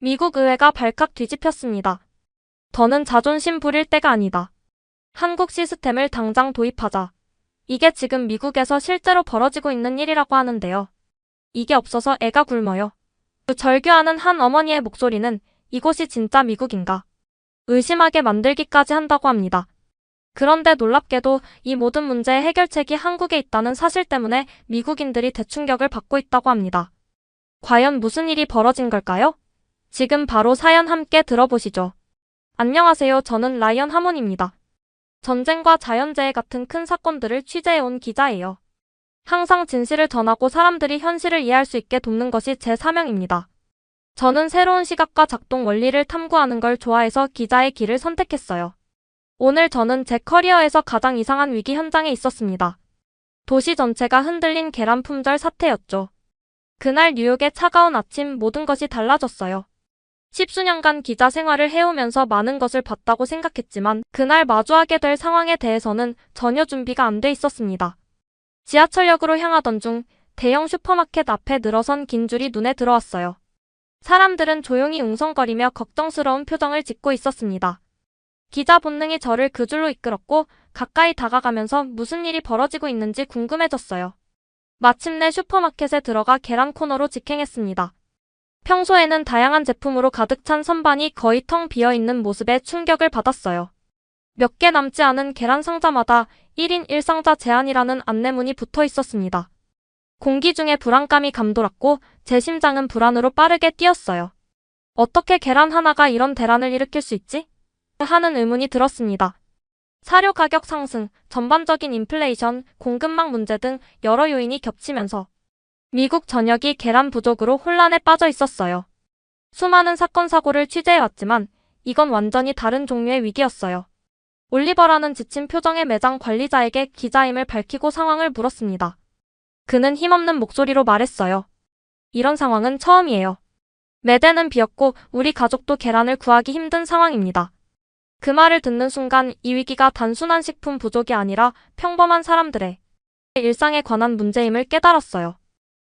미국 의회가 발칵 뒤집혔습니다. 더는 자존심 부릴 때가 아니다. 한국 시스템을 당장 도입하자. 이게 지금 미국에서 실제로 벌어지고 있는 일이라고 하는데요. 이게 없어서 애가 굶어요. 절규하는 한 어머니의 목소리는 이곳이 진짜 미국인가? 의심하게 만들기까지 한다고 합니다. 그런데 놀랍게도 이 모든 문제의 해결책이 한국에 있다는 사실 때문에 미국인들이 대충격을 받고 있다고 합니다. 과연 무슨 일이 벌어진 걸까요? 지금 바로 사연 함께 들어보시죠. 안녕하세요. 저는 라이언 하몬입니다. 전쟁과 자연재해 같은 큰 사건들을 취재해온 기자예요. 항상 진실을 전하고 사람들이 현실을 이해할 수 있게 돕는 것이 제 사명입니다. 저는 새로운 시각과 작동 원리를 탐구하는 걸 좋아해서 기자의 길을 선택했어요. 오늘 저는 제 커리어에서 가장 이상한 위기 현장에 있었습니다. 도시 전체가 흔들린 계란 품절 사태였죠. 그날 뉴욕의 차가운 아침 모든 것이 달라졌어요. 십수년간 기자 생활을 해오면서 많은 것을 봤다고 생각했지만 그날 마주하게 될 상황에 대해서는 전혀 준비가 안 돼 있었습니다. 지하철역으로 향하던 중 대형 슈퍼마켓 앞에 늘어선 긴 줄이 눈에 들어왔어요. 사람들은 조용히 웅성거리며 걱정스러운 표정을 짓고 있었습니다. 기자 본능이 저를 그 줄로 이끌었고 가까이 다가가면서 무슨 일이 벌어지고 있는지 궁금해졌어요. 마침내 슈퍼마켓에 들어가 계란 코너로 직행했습니다. 평소에는 다양한 제품으로 가득 찬 선반이 거의 텅 비어있는 모습에 충격을 받았어요. 몇 개 남지 않은 계란 상자마다 1인 1상자 제한이라는 안내문이 붙어 있었습니다. 공기 중에 불안감이 감돌았고 제 심장은 불안으로 빠르게 뛰었어요. 어떻게 계란 하나가 이런 대란을 일으킬 수 있지? 하는 의문이 들었습니다. 사료 가격 상승, 전반적인 인플레이션, 공급망 문제 등 여러 요인이 겹치면서 미국 전역이 계란 부족으로 혼란에 빠져 있었어요. 수많은 사건 사고를 취재해왔지만 이건 완전히 다른 종류의 위기였어요. 올리버라는 지친 표정의 매장 관리자에게 기자임을 밝히고 상황을 물었습니다. 그는 힘없는 목소리로 말했어요. 이런 상황은 처음이에요. 매대는 비었고 우리 가족도 계란을 구하기 힘든 상황입니다. 그 말을 듣는 순간 이 위기가 단순한 식품 부족이 아니라 평범한 사람들의 일상에 관한 문제임을 깨달았어요.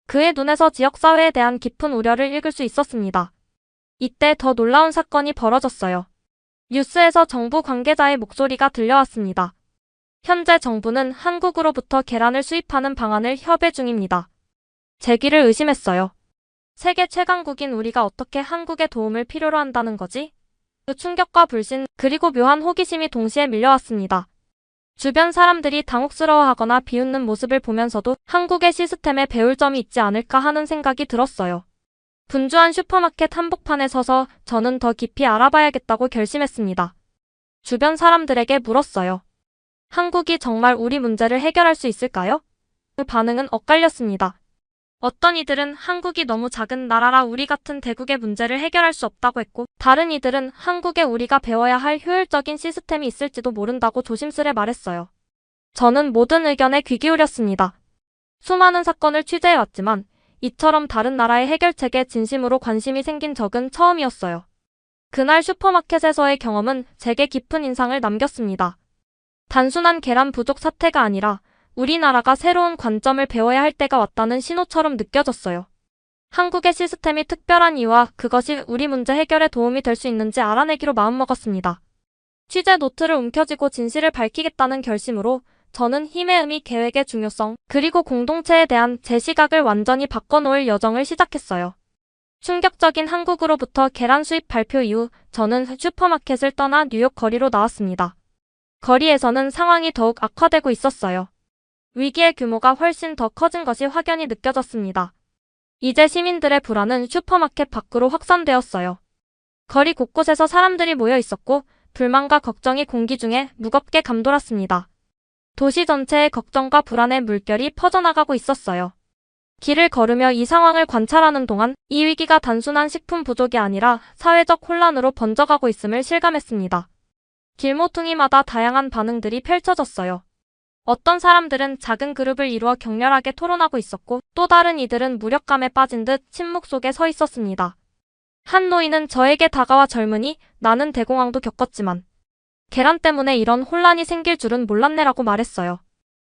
그의 눈에서 지역사회에 대한 깊은 우려를 읽을 수 있었습니다. 이때 더 놀라운 사건이 벌어졌어요. 뉴스에서 정부 관계자의 목소리가 들려왔습니다. 현재 정부는 한국으로부터 계란을 수입하는 방안을 협의 중입니다. 제 귀를 의심했어요. 세계 최강국인 우리가 어떻게 한국의 도움을 필요로 한다는 거지? 그 충격과 불신, 그리고 묘한 호기심이 동시에 밀려왔습니다. 주변 사람들이 당혹스러워하거나 비웃는 모습을 보면서도 한국의 시스템에 배울 점이 있지 않을까 하는 생각이 들었어요. 분주한 슈퍼마켓 한복판에 서서 저는 더 깊이 알아봐야겠다고 결심했습니다. 주변 사람들에게 물었어요. 한국이 정말 우리 문제를 해결할 수 있을까요? 그 반응은 엇갈렸습니다. 어떤 이들은 한국이 너무 작은 나라라 우리 같은 대국의 문제를 해결할 수 없다고 했고, 다른 이들은 한국에 우리가 배워야 할 효율적인 시스템이 있을지도 모른다고 조심스레 말했어요. 저는 모든 의견에 귀 기울였습니다. 수많은 사건을 취재해왔지만 이처럼 다른 나라의 해결책에 진심으로 관심이 생긴 적은 처음이었어요. 그날 슈퍼마켓에서의 경험은 제게 깊은 인상을 남겼습니다. 단순한 계란 부족 사태가 아니라 우리나라가 새로운 관점을 배워야 할 때가 왔다는 신호처럼 느껴졌어요. 한국의 시스템이 특별한 이유와 그것이 우리 문제 해결에 도움이 될 수 있는지 알아내기로 마음먹었습니다. 취재 노트를 움켜쥐고 진실을 밝히겠다는 결심으로 저는 힘의 의미, 계획의 중요성, 그리고 공동체에 대한 제 시각을 완전히 바꿔놓을 여정을 시작했어요. 충격적인 한국으로부터 계란 수입 발표 이후 저는 슈퍼마켓을 떠나 뉴욕 거리로 나왔습니다. 거리에서는 상황이 더욱 악화되고 있었어요. 위기의 규모가 훨씬 더 커진 것이 확연히 느껴졌습니다. 이제 시민들의 불안은 슈퍼마켓 밖으로 확산되었어요. 거리 곳곳에서 사람들이 모여 있었고 불만과 걱정이 공기 중에 무겁게 감돌았습니다. 도시 전체의 걱정과 불안의 물결이 퍼져나가고 있었어요. 길을 걸으며 이 상황을 관찰하는 동안 이 위기가 단순한 식품 부족이 아니라 사회적 혼란으로 번져가고 있음을 실감했습니다. 길모퉁이마다 다양한 반응들이 펼쳐졌어요. 어떤 사람들은 작은 그룹을 이루어 격렬하게 토론하고 있었고 또 다른 이들은 무력감에 빠진 듯 침묵 속에 서 있었습니다. 한 노인은 저에게 다가와 젊은이, 나는 대공황도 겪었지만 계란 때문에 이런 혼란이 생길 줄은 몰랐네라고 말했어요.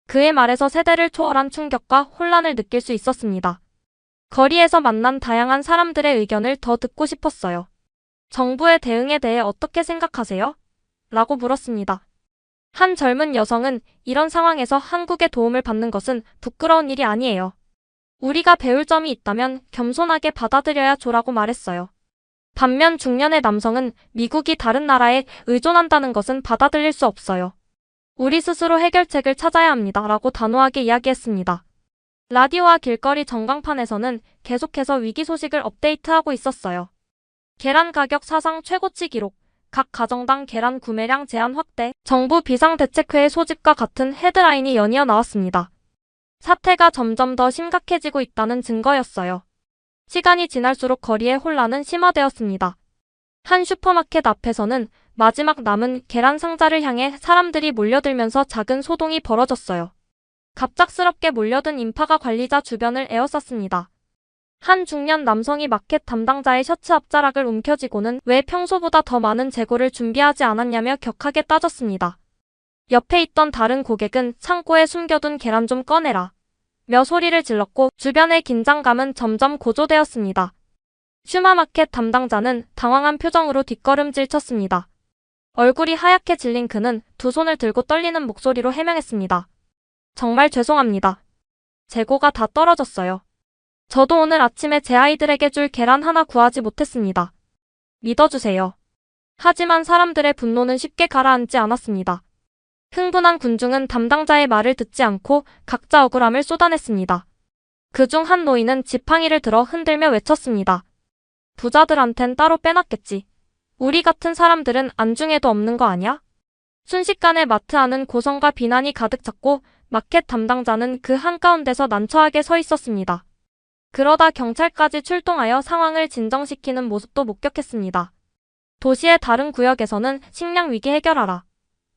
그의 말에서 세대를 초월한 충격과 혼란을 느낄 수 있었습니다. 거리에서 만난 다양한 사람들의 의견을 더 듣고 싶었어요. 정부의 대응에 대해 어떻게 생각하세요? 라고 물었습니다. 한 젊은 여성은 이런 상황에서 한국의 도움을 받는 것은 부끄러운 일이 아니에요. 우리가 배울 점이 있다면 겸손하게 받아들여야 조라고 말했어요. 반면 중년의 남성은 미국이 다른 나라에 의존한다는 것은 받아들일 수 없어요. 우리 스스로 해결책을 찾아야 합니다. 라고 단호하게 이야기했습니다. 라디오와 길거리 전광판에서는 계속해서 위기 소식을 업데이트하고 있었어요. 계란 가격 사상 최고치 기록, 각 가정당 계란 구매량 제한 확대, 정부 비상대책회의 소집과 같은 헤드라인이 연이어 나왔습니다. 사태가 점점 더 심각해지고 있다는 증거였어요. 시간이 지날수록 거리의 혼란은 심화되었습니다. 한 슈퍼마켓 앞에서는 마지막 남은 계란 상자를 향해 사람들이 몰려들면서 작은 소동이 벌어졌어요. 갑작스럽게 몰려든 인파가 관리자 주변을 에워쌌습니다. 한 중년 남성이 마켓 담당자의 셔츠 앞자락을 움켜쥐고는 왜 평소보다 더 많은 재고를 준비하지 않았냐며 격하게 따졌습니다. 옆에 있던 다른 고객은 창고에 숨겨둔 계란 좀 꺼내라 며 소리를 질렀고 주변의 긴장감은 점점 고조되었습니다. 슈퍼마켓 담당자는 당황한 표정으로 뒷걸음질 쳤습니다. 얼굴이 하얗게 질린 그는 두 손을 들고 떨리는 목소리로 해명했습니다. 정말 죄송합니다. 재고가 다 떨어졌어요. 저도 오늘 아침에 제 아이들에게 줄 계란 하나 구하지 못했습니다. 믿어주세요. 하지만 사람들의 분노는 쉽게 가라앉지 않았습니다. 흥분한 군중은 담당자의 말을 듣지 않고 각자 억울함을 쏟아냈습니다. 그중 한 노인은 지팡이를 들어 흔들며 외쳤습니다. 부자들한텐 따로 빼놨겠지. 우리 같은 사람들은 안중에도 없는 거 아니야? 순식간에 마트 안은 고성과 비난이 가득 찼고 마켓 담당자는 그 한가운데서 난처하게 서 있었습니다. 그러다 경찰까지 출동하여 상황을 진정시키는 모습도 목격했습니다. 도시의 다른 구역에서는 식량 위기 해결하라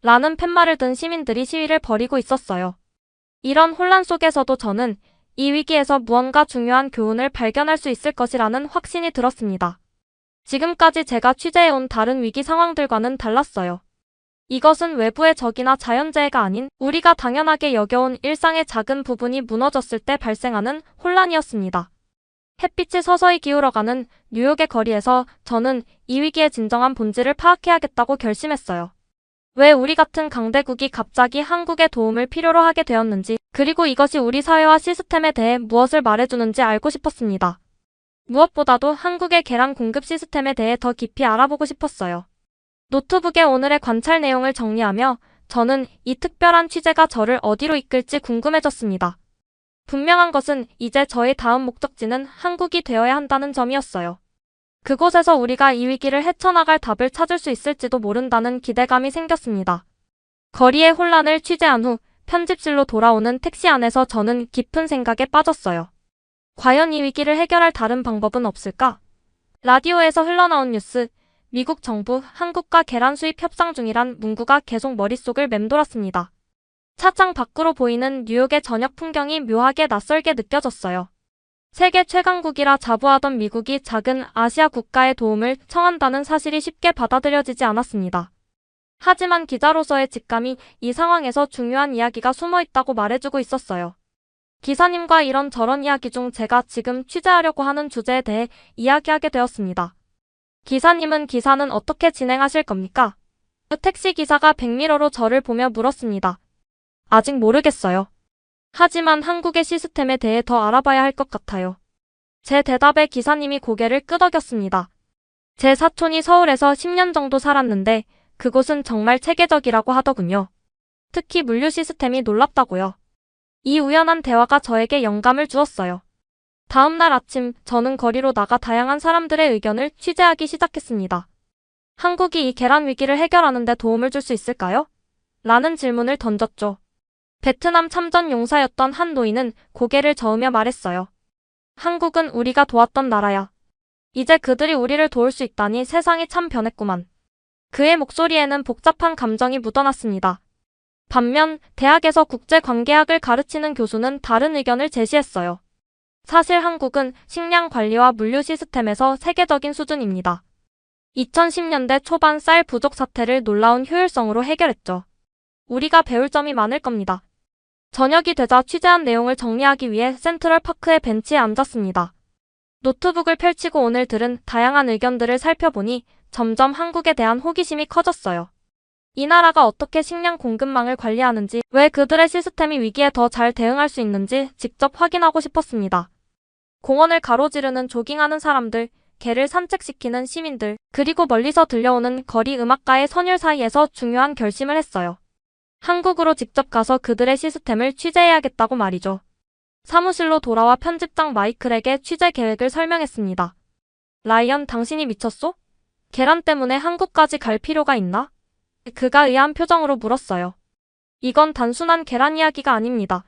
라는 팻말을 든 시민들이 시위를 벌이고 있었어요. 이런 혼란 속에서도 저는 이 위기에서 무언가 중요한 교훈을 발견할 수 있을 것이라는 확신이 들었습니다. 지금까지 제가 취재해온 다른 위기 상황들과는 달랐어요. 이것은 외부의 적이나 자연재해가 아닌 우리가 당연하게 여겨온 일상의 작은 부분이 무너졌을 때 발생하는 혼란이었습니다. 햇빛이 서서히 기울어가는 뉴욕의 거리에서 저는 이 위기의 진정한 본질을 파악해야겠다고 결심했어요. 왜 우리 같은 강대국이 갑자기 한국의 도움을 필요로 하게 되었는지, 그리고 이것이 우리 사회와 시스템에 대해 무엇을 말해주는지 알고 싶었습니다. 무엇보다도 한국의 계란 공급 시스템에 대해 더 깊이 알아보고 싶었어요. 노트북에 오늘의 관찰 내용을 정리하며 저는 이 특별한 취재가 저를 어디로 이끌지 궁금해졌습니다. 분명한 것은 이제 저의 다음 목적지는 한국이 되어야 한다는 점이었어요. 그곳에서 우리가 이 위기를 헤쳐나갈 답을 찾을 수 있을지도 모른다는 기대감이 생겼습니다. 거리의 혼란을 취재한 후 편집실로 돌아오는 택시 안에서 저는 깊은 생각에 빠졌어요. 과연 이 위기를 해결할 다른 방법은 없을까? 라디오에서 흘러나온 뉴스, 미국 정부 한국과 계란 수입 협상 중이란 문구가 계속 머릿속을 맴돌았습니다. 차창 밖으로 보이는 뉴욕의 저녁 풍경이 묘하게 낯설게 느껴졌어요. 세계 최강국이라 자부하던 미국이 작은 아시아 국가의 도움을 청한다는 사실이 쉽게 받아들여지지 않았습니다. 하지만 기자로서의 직감이 이 상황에서 중요한 이야기가 숨어 있다고 말해주고 있었어요. 기사님과 이런저런 이야기 중 제가 지금 취재하려고 하는 주제에 대해 이야기하게 되었습니다. 기사님은 기사는 어떻게 진행하실 겁니까? 택시 기사가 백미러로 저를 보며 물었습니다. 아직 모르겠어요. 하지만 한국의 시스템에 대해 더 알아봐야 할 것 같아요. 제 대답에 기사님이 고개를 끄덕였습니다. 제 사촌이 서울에서 10년 정도 살았는데 그곳은 정말 체계적이라고 하더군요. 특히 물류 시스템이 놀랍다고요. 이 우연한 대화가 저에게 영감을 주었어요. 다음 날 아침 저는 거리로 나가 다양한 사람들의 의견을 취재하기 시작했습니다. 한국이 이 계란 위기를 해결하는 데 도움을 줄 수 있을까요? 라는 질문을 던졌죠. 베트남 참전 용사였던 한 노인은 고개를 저으며 말했어요. 한국은 우리가 도왔던 나라야. 이제 그들이 우리를 도울 수 있다니 세상이 참 변했구만. 그의 목소리에는 복잡한 감정이 묻어났습니다. 반면 대학에서 국제관계학을 가르치는 교수는 다른 의견을 제시했어요. 사실 한국은 식량 관리와 물류 시스템에서 세계적인 수준입니다. 2010년대 초반 쌀 부족 사태를 놀라운 효율성으로 해결했죠. 우리가 배울 점이 많을 겁니다. 저녁이 되자 취재한 내용을 정리하기 위해 센트럴 파크의 벤치에 앉았습니다. 노트북을 펼치고 오늘 들은 다양한 의견들을 살펴보니 점점 한국에 대한 호기심이 커졌어요. 이 나라가 어떻게 식량 공급망을 관리하는지, 왜 그들의 시스템이 위기에 더 잘 대응할 수 있는지 직접 확인하고 싶었습니다. 공원을 가로지르는 조깅하는 사람들, 개를 산책시키는 시민들, 그리고 멀리서 들려오는 거리 음악가의 선율 사이에서 중요한 결심을 했어요. 한국으로 직접 가서 그들의 시스템을 취재해야겠다고 말이죠. 사무실로 돌아와 편집장 마이클에게 취재 계획을 설명했습니다. 라이언, 당신이 미쳤소? 계란 때문에 한국까지 갈 필요가 있나? 그가 의아한 표정으로 물었어요. 이건 단순한 계란 이야기가 아닙니다.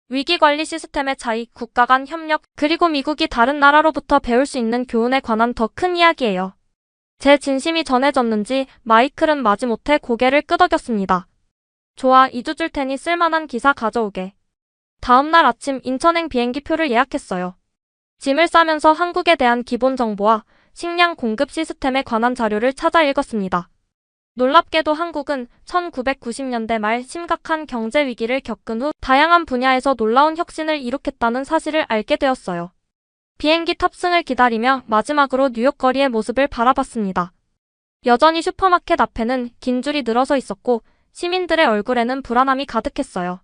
위기관리 시스템의 차이, 국가 간 협력, 그리고 미국이 다른 나라로부터 배울 수 있는 교훈에 관한 더 큰 이야기예요. 제 진심이 전해졌는지 마이클은 마지못해 고개를 끄덕였습니다. 좋아, 2주 줄 테니 쓸만한 기사 가져오게. 다음 날 아침 인천행 비행기 표를 예약했어요. 짐을 싸면서 한국에 대한 기본 정보와 식량 공급 시스템에 관한 자료를 찾아 읽었습니다. 놀랍게도 한국은 1990년대 말 심각한 경제 위기를 겪은 후 다양한 분야에서 놀라운 혁신을 이룩했다는 사실을 알게 되었어요. 비행기 탑승을 기다리며 마지막으로 뉴욕 거리의 모습을 바라봤습니다. 여전히 슈퍼마켓 앞에는 긴 줄이 늘어서 있었고 시민들의 얼굴에는 불안함이 가득했어요.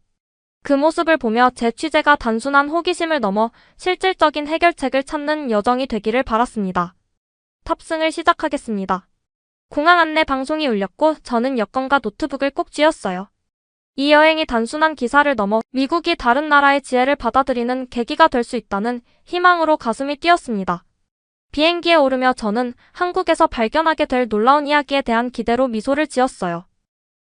그 모습을 보며 제 취재가 단순한 호기심을 넘어 실질적인 해결책을 찾는 여정이 되기를 바랐습니다. 탑승을 시작하겠습니다. 공항 안내 방송이 울렸고 저는 여권과 노트북을 꼭 쥐었어요. 이 여행이 단순한 기사를 넘어 미국이 다른 나라의 지혜를 받아들이는 계기가 될 수 있다는 희망으로 가슴이 뛰었습니다. 비행기에 오르며 저는 한국에서 발견하게 될 놀라운 이야기에 대한 기대로 미소를 지었어요.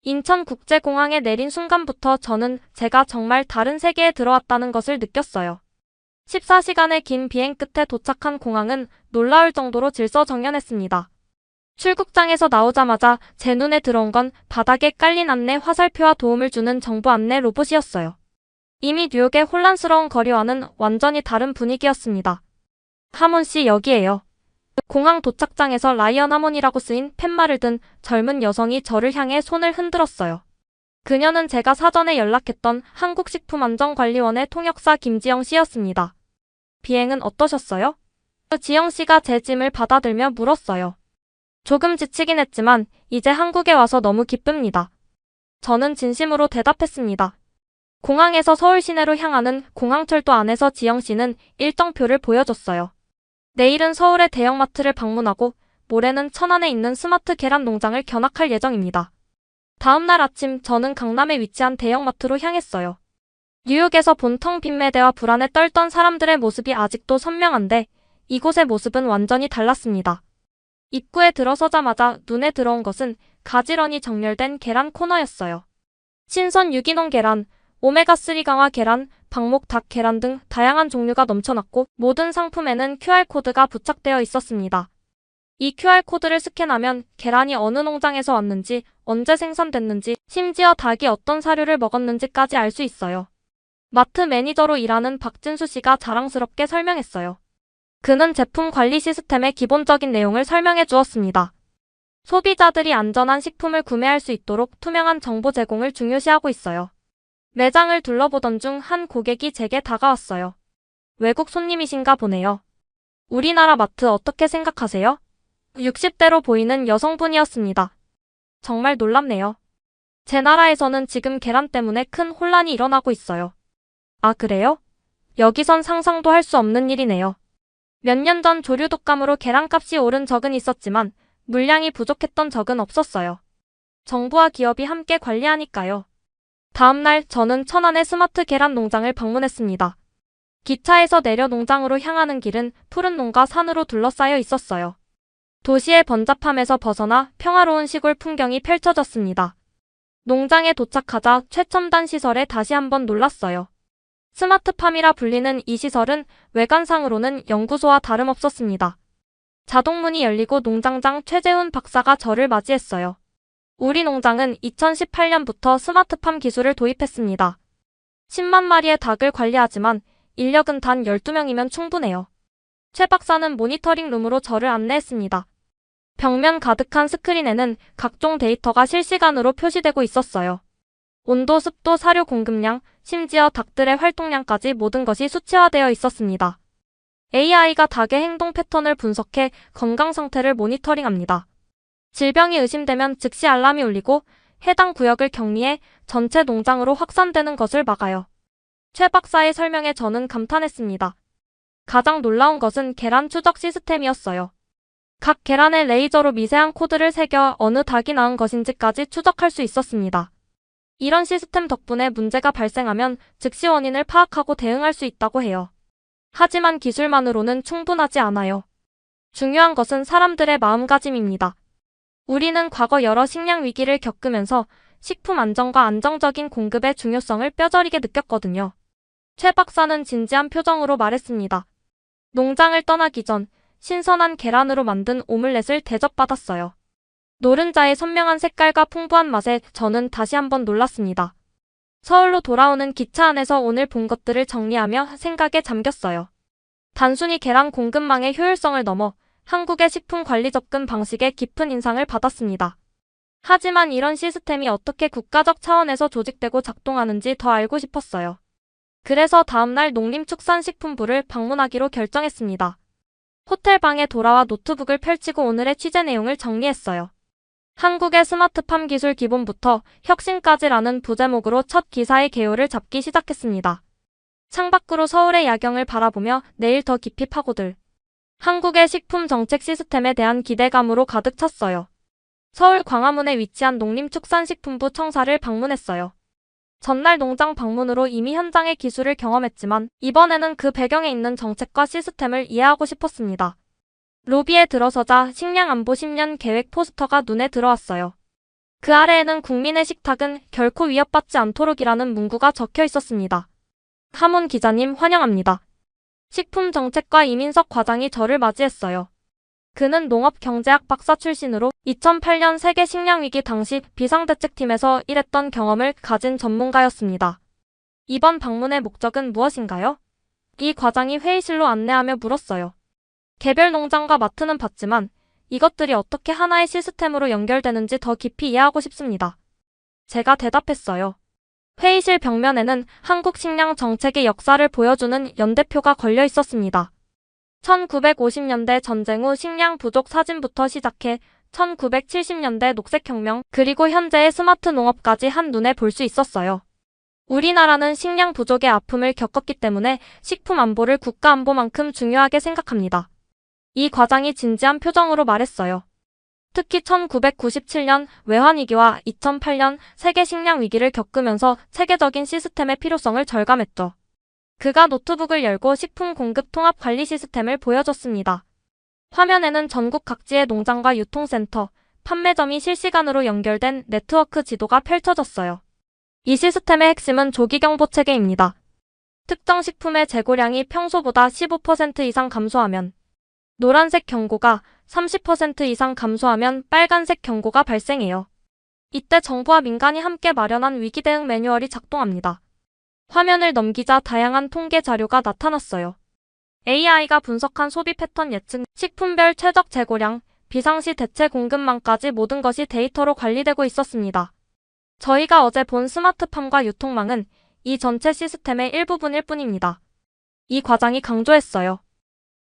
인천국제공항에 내린 순간부터 저는 제가 정말 다른 세계에 들어왔다는 것을 느꼈어요. 14시간의 긴 비행 끝에 도착한 공항은 놀라울 정도로 질서정연했습니다. 출국장에서 나오자마자 제 눈에 들어온 건 바닥에 깔린 안내 화살표와 도움을 주는 정보 안내 로봇이었어요. 이미 뉴욕의 혼란스러운 거리와는 완전히 다른 분위기였습니다. 하몬 씨, 여기에요. 공항 도착장에서 라이언 하몬이라고 쓰인 팻말을 든 젊은 여성이 저를 향해 손을 흔들었어요. 그녀는 제가 사전에 연락했던 한국식품안전관리원의 통역사 김지영 씨였습니다. 비행은 어떠셨어요? 지영 씨가 제 짐을 받아들며 물었어요. 조금 지치긴 했지만 이제 한국에 와서 너무 기쁩니다. 저는 진심으로 대답했습니다. 공항에서 서울 시내로 향하는 공항철도 안에서 지영 씨는 일정표를 보여줬어요. 내일은 서울의 대형마트를 방문하고 모레는 천안에 있는 스마트 계란 농장을 견학할 예정입니다. 다음 날 아침 저는 강남에 위치한 대형마트로 향했어요. 뉴욕에서 본 텅 빈 매대와 불안에 떨던 사람들의 모습이 아직도 선명한데 이곳의 모습은 완전히 달랐습니다. 입구에 들어서자마자 눈에 들어온 것은 가지런히 정렬된 계란 코너였어요. 신선 유기농 계란, 오메가3 강화 계란, 방목 닭 계란 등 다양한 종류가 넘쳐났고 모든 상품에는 QR코드가 부착되어 있었습니다. 이 QR코드를 스캔하면 계란이 어느 농장에서 왔는지, 언제 생산됐는지, 심지어 닭이 어떤 사료를 먹었는지까지 알 수 있어요. 마트 매니저로 일하는 박진수 씨가 자랑스럽게 설명했어요. 그는 제품 관리 시스템의 기본적인 내용을 설명해 주었습니다. 소비자들이 안전한 식품을 구매할 수 있도록 투명한 정보 제공을 중요시하고 있어요. 매장을 둘러보던 중 한 고객이 제게 다가왔어요. 외국 손님이신가 보네요. 우리나라 마트 어떻게 생각하세요? 60대로 보이는 여성분이었습니다. 정말 놀랍네요. 제 나라에서는 지금 계란 때문에 큰 혼란이 일어나고 있어요. 아, 그래요? 여기선 상상도 할 수 없는 일이네요. 몇 년 전 조류 독감으로 계란값이 오른 적은 있었지만 물량이 부족했던 적은 없었어요. 정부와 기업이 함께 관리하니까요. 다음 날 저는 천안의 스마트 계란 농장을 방문했습니다. 기차에서 내려 농장으로 향하는 길은 푸른 논과 산으로 둘러싸여 있었어요. 도시의 번잡함에서 벗어나 평화로운 시골 풍경이 펼쳐졌습니다. 농장에 도착하자 최첨단 시설에 다시 한번 놀랐어요. 스마트팜이라 불리는 이 시설은 외관상으로는 연구소와 다름없었습니다. 자동문이 열리고 농장장 최재훈 박사가 저를 맞이했어요. 우리 농장은 2018년부터 스마트팜 기술을 도입했습니다. 10만 마리의 닭을 관리하지만 인력은 단 12명이면 충분해요. 최 박사는 모니터링 룸으로 저를 안내했습니다. 벽면 가득한 스크린에는 각종 데이터가 실시간으로 표시되고 있었어요. 온도, 습도, 사료 공급량, 심지어 닭들의 활동량까지 모든 것이 수치화되어 있었습니다. AI가 닭의 행동 패턴을 분석해 건강 상태를 모니터링합니다. 질병이 의심되면 즉시 알람이 울리고 해당 구역을 격리해 전체 농장으로 확산되는 것을 막아요. 최 박사의 설명에 저는 감탄했습니다. 가장 놀라운 것은 계란 추적 시스템이었어요. 각 계란에 레이저로 미세한 코드를 새겨 어느 닭이 낳은 것인지까지 추적할 수 있었습니다. 이런 시스템 덕분에 문제가 발생하면 즉시 원인을 파악하고 대응할 수 있다고 해요. 하지만 기술만으로는 충분하지 않아요. 중요한 것은 사람들의 마음가짐입니다. 우리는 과거 여러 식량 위기를 겪으면서 식품 안정과 안정적인 공급의 중요성을 뼈저리게 느꼈거든요. 최 박사는 진지한 표정으로 말했습니다. 농장을 떠나기 전 신선한 계란으로 만든 오믈렛을 대접받았어요. 노른자의 선명한 색깔과 풍부한 맛에 저는 다시 한번 놀랐습니다. 서울로 돌아오는 기차 안에서 오늘 본 것들을 정리하며 생각에 잠겼어요. 단순히 계란 공급망의 효율성을 넘어 한국의 식품 관리 접근 방식에 깊은 인상을 받았습니다. 하지만 이런 시스템이 어떻게 국가적 차원에서 조직되고 작동하는지 더 알고 싶었어요. 그래서 다음날 농림축산식품부를 방문하기로 결정했습니다. 호텔 방에 돌아와 노트북을 펼치고 오늘의 취재 내용을 정리했어요. 한국의 스마트팜 기술 기본부터 혁신까지라는 부제목으로 첫 기사의 개요를 잡기 시작했습니다. 창밖으로 서울의 야경을 바라보며 내일 더 깊이 파고들 한국의 식품 정책 시스템에 대한 기대감으로 가득 찼어요. 서울 광화문에 위치한 농림축산식품부 청사를 방문했어요. 전날 농장 방문으로 이미 현장의 기술을 경험했지만 이번에는 그 배경에 있는 정책과 시스템을 이해하고 싶었습니다. 로비에 들어서자 식량안보 10년 계획 포스터가 눈에 들어왔어요. 그 아래에는 국민의 식탁은 결코 위협받지 않도록이라는 문구가 적혀 있었습니다. 하문 기자님 환영합니다. 식품정책과 이민석 과장이 저를 맞이했어요. 그는 농업경제학 박사 출신으로 2008년 세계 식량위기 당시 비상대책팀에서 일했던 경험을 가진 전문가였습니다. 이번 방문의 목적은 무엇인가요? 이 과장이 회의실로 안내하며 물었어요. 개별 농장과 마트는 봤지만 이것들이 어떻게 하나의 시스템으로 연결되는지 더 깊이 이해하고 싶습니다. 제가 대답했어요. 회의실 벽면에는 한국 식량 정책의 역사를 보여주는 연대표가 걸려 있었습니다. 1950년대 전쟁 후 식량 부족 사진부터 시작해 1970년대 녹색혁명 그리고 현재의 스마트 농업까지 한눈에 볼 수 있었어요. 우리나라는 식량 부족의 아픔을 겪었기 때문에 식품 안보를 국가 안보만큼 중요하게 생각합니다. 이 과장이 진지한 표정으로 말했어요. 특히 1997년 외환위기와 2008년 세계 식량 위기를 겪으면서 체계적인 시스템의 필요성을 절감했죠. 그가 노트북을 열고 식품 공급 통합 관리 시스템을 보여줬습니다. 화면에는 전국 각지의 농장과 유통센터, 판매점이 실시간으로 연결된 네트워크 지도가 펼쳐졌어요. 이 시스템의 핵심은 조기경보 체계입니다. 특정 식품의 재고량이 평소보다 15% 이상 감소하면 노란색 경고가 30% 이상 감소하면 빨간색 경고가 발생해요. 이때 정부와 민간이 함께 마련한 위기 대응 매뉴얼이 작동합니다. 화면을 넘기자 다양한 통계 자료가 나타났어요. AI가 분석한 소비 패턴 예측, 식품별 최적 재고량, 비상시 대체 공급망까지 모든 것이 데이터로 관리되고 있었습니다. 저희가 어제 본 스마트팜과 유통망은 이 전체 시스템의 일부분일 뿐입니다. 이 과장이 강조했어요.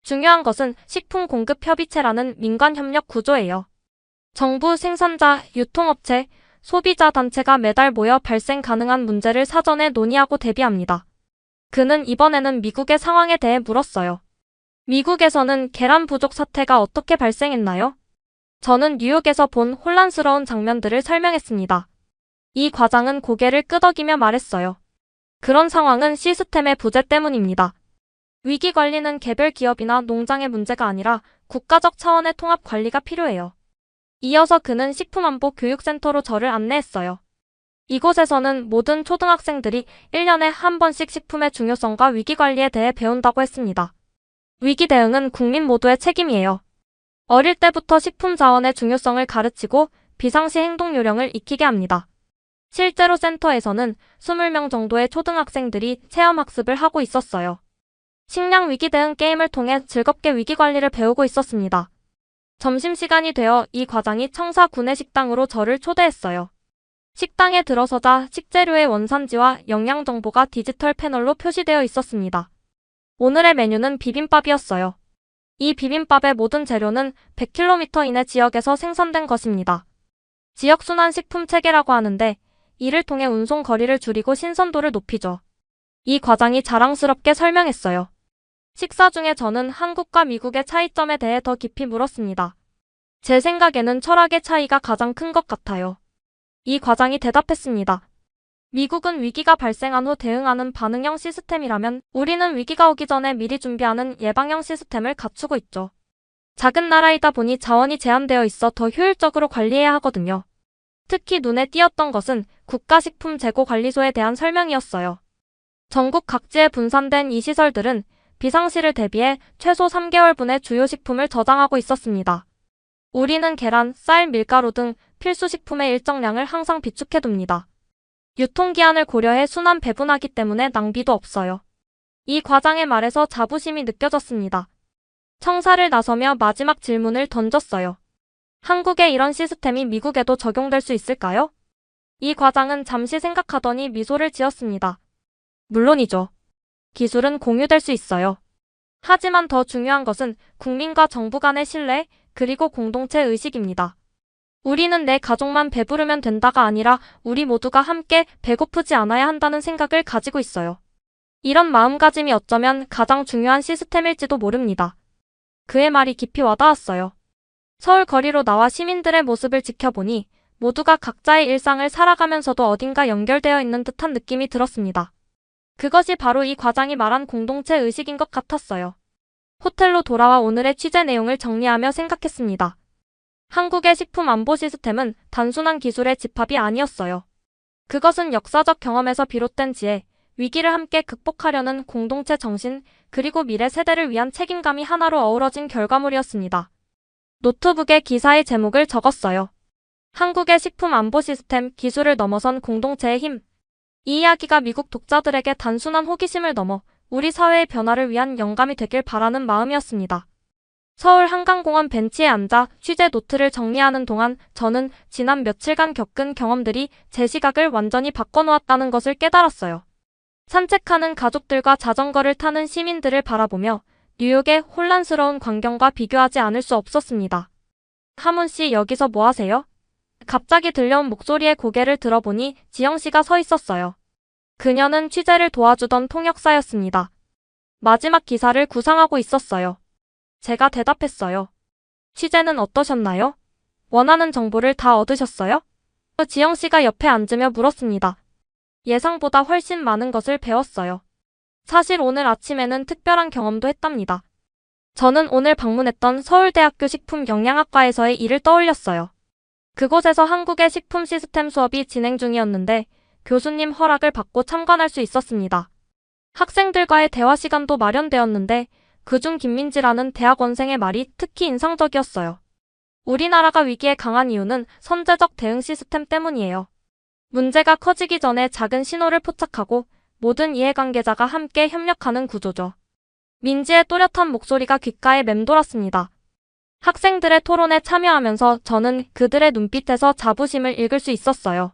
중요한 것은 식품 공급 협의체라는 민관 협력 구조예요. 정부, 생산자, 유통업체, 소비자 단체가 매달 모여 발생 가능한 문제를 사전에 논의하고 대비합니다. 그는 이번에는 미국의 상황에 대해 물었어요. 미국에서는 계란 부족 사태가 어떻게 발생했나요? 저는 뉴욕에서 본 혼란스러운 장면들을 설명했습니다. 이 과장은 고개를 끄덕이며 말했어요. 그런 상황은 시스템의 부재 때문입니다. 위기 관리는 개별 기업이나 농장의 문제가 아니라 국가적 차원의 통합 관리가 필요해요. 이어서 그는 식품안보 교육센터로 저를 안내했어요. 이곳에서는 모든 초등학생들이 1년에 한 번씩 식품의 중요성과 위기관리에 대해 배운다고 했습니다. 위기 대응은 국민 모두의 책임이에요. 어릴 때부터 식품 자원의 중요성을 가르치고 비상시 행동 요령을 익히게 합니다. 실제로 센터에서는 20명 정도의 초등학생들이 체험학습을 하고 있었어요. 식량 위기 대응 게임을 통해 즐겁게 위기관리를 배우고 있었습니다. 점심시간이 되어 이 과장이 청사 구내식당으로 저를 초대했어요. 식당에 들어서자 식재료의 원산지와 영양 정보가 디지털 패널로 표시되어 있었습니다. 오늘의 메뉴는 비빔밥이었어요. 이 비빔밥의 모든 재료는 100km 이내 지역에서 생산된 것입니다. 지역순환식품 체계라고 하는데 이를 통해 운송 거리를 줄이고 신선도를 높이죠. 이 과장이 자랑스럽게 설명했어요. 식사 중에 저는 한국과 미국의 차이점에 대해 더 깊이 물었습니다. 제 생각에는 철학의 차이가 가장 큰 것 같아요. 이 과장이 대답했습니다. 미국은 위기가 발생한 후 대응하는 반응형 시스템이라면 우리는 위기가 오기 전에 미리 준비하는 예방형 시스템을 갖추고 있죠. 작은 나라이다 보니 자원이 제한되어 있어 더 효율적으로 관리해야 하거든요. 특히 눈에 띄었던 것은 국가식품재고관리소에 대한 설명이었어요. 전국 각지에 분산된 이 시설들은 비상시를 대비해 최소 3개월분의 주요 식품을 저장하고 있었습니다. 우리는 계란, 쌀, 밀가루 등 필수식품의 일정량을 항상 비축해둡니다. 유통기한을 고려해 순환 배분하기 때문에 낭비도 없어요. 이 과장의 말에서 자부심이 느껴졌습니다. 청사를 나서며 마지막 질문을 던졌어요. 한국의 이런 시스템이 미국에도 적용될 수 있을까요? 이 과장은 잠시 생각하더니 미소를 지었습니다. 물론이죠. 기술은 공유될 수 있어요. 하지만 더 중요한 것은 국민과 정부 간의 신뢰, 그리고 공동체 의식입니다. 우리는 내 가족만 배부르면 된다가 아니라 우리 모두가 함께 배고프지 않아야 한다는 생각을 가지고 있어요. 이런 마음가짐이 어쩌면 가장 중요한 시스템일지도 모릅니다. 그의 말이 깊이 와닿았어요. 서울 거리로 나와 시민들의 모습을 지켜보니 모두가 각자의 일상을 살아가면서도 어딘가 연결되어 있는 듯한 느낌이 들었습니다. 그것이 바로 이 과장이 말한 공동체 의식인 것 같았어요. 호텔로 돌아와 오늘의 취재 내용을 정리하며 생각했습니다. 한국의 식품 안보 시스템은 단순한 기술의 집합이 아니었어요. 그것은 역사적 경험에서 비롯된 지혜, 위기를 함께 극복하려는 공동체 정신, 그리고 미래 세대를 위한 책임감이 하나로 어우러진 결과물이었습니다. 노트북에 기사의 제목을 적었어요. 한국의 식품 안보 시스템, 기술을 넘어선 공동체의 힘. 이 이야기가 미국 독자들에게 단순한 호기심을 넘어 우리 사회의 변화를 위한 영감이 되길 바라는 마음이었습니다. 서울 한강공원 벤치에 앉아 취재 노트를 정리하는 동안 저는 지난 며칠간 겪은 경험들이 제 시각을 완전히 바꿔놓았다는 것을 깨달았어요. 산책하는 가족들과 자전거를 타는 시민들을 바라보며 뉴욕의 혼란스러운 광경과 비교하지 않을 수 없었습니다. 하문 씨, 여기서 뭐 하세요? 갑자기 들려온 목소리에 고개를 들어보니 지영 씨가 서 있었어요. 그녀는 취재를 도와주던 통역사였습니다. 마지막 기사를 구상하고 있었어요. 제가 대답했어요. 취재는 어떠셨나요? 원하는 정보를 다 얻으셨어요? 지영 씨가 옆에 앉으며 물었습니다. 예상보다 훨씬 많은 것을 배웠어요. 사실 오늘 아침에는 특별한 경험도 했답니다. 저는 오늘 방문했던 서울대학교 식품영양학과에서의 일을 떠올렸어요. 그곳에서 한국의 식품 시스템 수업이 진행 중이었는데 교수님 허락을 받고 참관할 수 있었습니다. 학생들과의 대화 시간도 마련되었는데 그중 김민지라는 대학원생의 말이 특히 인상적이었어요. 우리나라가 위기에 강한 이유는 선제적 대응 시스템 때문이에요. 문제가 커지기 전에 작은 신호를 포착하고 모든 이해관계자가 함께 협력하는 구조죠. 민지의 또렷한 목소리가 귓가에 맴돌았습니다. 학생들의 토론에 참여하면서 저는 그들의 눈빛에서 자부심을 읽을 수 있었어요.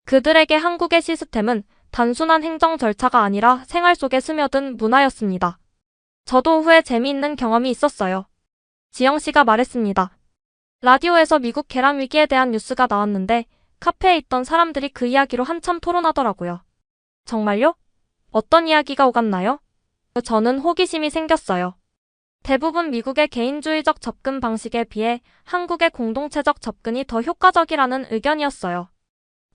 그들에게 한국의 시스템은 단순한 행정 절차가 아니라 생활 속에 스며든 문화였습니다. 저도 후에 재미있는 경험이 있었어요. 지영 씨가 말했습니다. 라디오에서 미국 계란 위기에 대한 뉴스가 나왔는데 카페에 있던 사람들이 그 이야기로 한참 토론하더라고요. 정말요? 어떤 이야기가 오갔나요? 저는 호기심이 생겼어요. 대부분 미국의 개인주의적 접근 방식에 비해 한국의 공동체적 접근이 더 효과적이라는 의견이었어요.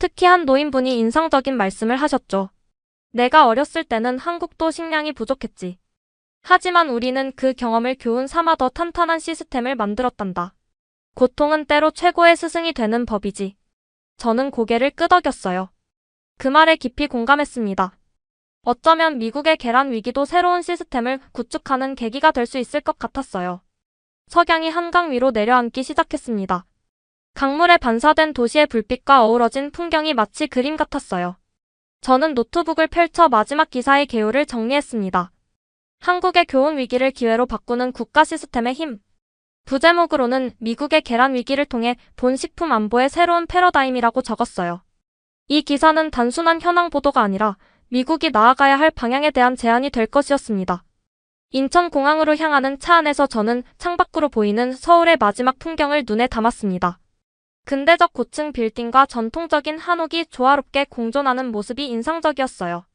특히 한 노인분이 인상적인 말씀을 하셨죠. 내가 어렸을 때는 한국도 식량이 부족했지. 하지만 우리는 그 경험을 교훈 삼아 더 탄탄한 시스템을 만들었단다. 고통은 때로 최고의 스승이 되는 법이지. 저는 고개를 끄덕였어요. 그 말에 깊이 공감했습니다. 어쩌면 미국의 계란 위기도 새로운 시스템을 구축하는 계기가 될 수 있을 것 같았어요. 석양이 한강 위로 내려앉기 시작했습니다. 강물에 반사된 도시의 불빛과 어우러진 풍경이 마치 그림 같았어요. 저는 노트북을 펼쳐 마지막 기사의 개요를 정리했습니다. 한국의 교훈 위기를 기회로 바꾸는 국가 시스템의 힘. 부제목으로는 미국의 계란 위기를 통해 본 식품 안보의 새로운 패러다임이라고 적었어요. 이 기사는 단순한 현황 보도가 아니라 미국이 나아가야 할 방향에 대한 제안이 될 것이었습니다. 인천공항으로 향하는 차 안에서 저는 창밖으로 보이는 서울의 마지막 풍경을 눈에 담았습니다. 근대적 고층 빌딩과 전통적인 한옥이 조화롭게 공존하는 모습이 인상적이었어요.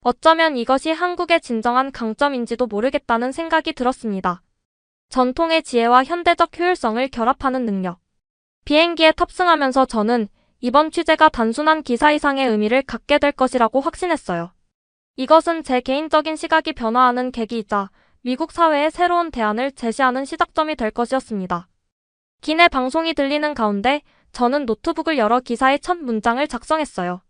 어쩌면 이것이 한국의 진정한 강점인지도 모르겠다는 생각이 들었습니다. 전통의 지혜와 현대적 효율성을 결합하는 능력. 비행기에 탑승하면서 저는 이번 취재가 단순한 기사 이상의 의미를 갖게 될 것이라고 확신했어요. 이것은 제 개인적인 시각이 변화하는 계기이자 미국 사회의 새로운 대안을 제시하는 시작점이 될 것이었습니다. 기내 방송이 들리는 가운데 저는 노트북을 열어 기사의 첫 문장을 작성했어요.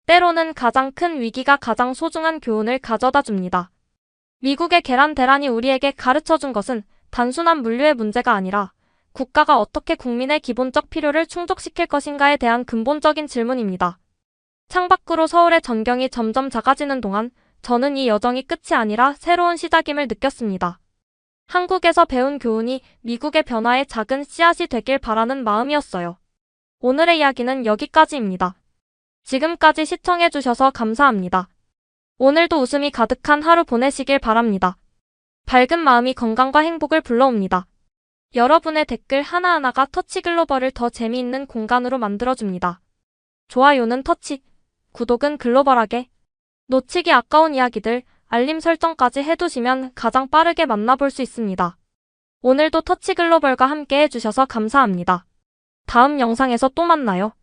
때로는 가장 큰 위기가 가장 소중한 교훈을 가져다 줍니다. 미국의 계란 대란이 우리에게 가르쳐 준 것은 단순한 물류의 문제가 아니라 국가가 어떻게 국민의 기본적 필요를 충족시킬 것인가에 대한 근본적인 질문입니다. 창밖으로 서울의 전경이 점점 작아지는 동안 저는 이 여정이 끝이 아니라 새로운 시작임을 느꼈습니다. 한국에서 배운 교훈이 미국의 변화의 작은 씨앗이 되길 바라는 마음이었어요. 오늘의 이야기는 여기까지입니다. 지금까지 시청해주셔서 감사합니다. 오늘도 웃음이 가득한 하루 보내시길 바랍니다. 밝은 마음이 건강과 행복을 불러옵니다. 여러분의 댓글 하나하나가 터치글로벌을 더 재미있는 공간으로 만들어줍니다. 좋아요는 터치, 구독은 글로벌하게. 놓치기 아까운 이야기들, 알림 설정까지 해두시면 가장 빠르게 만나볼 수 있습니다. 오늘도 터치글로벌과 함께 해주셔서 감사합니다. 다음 영상에서 또 만나요.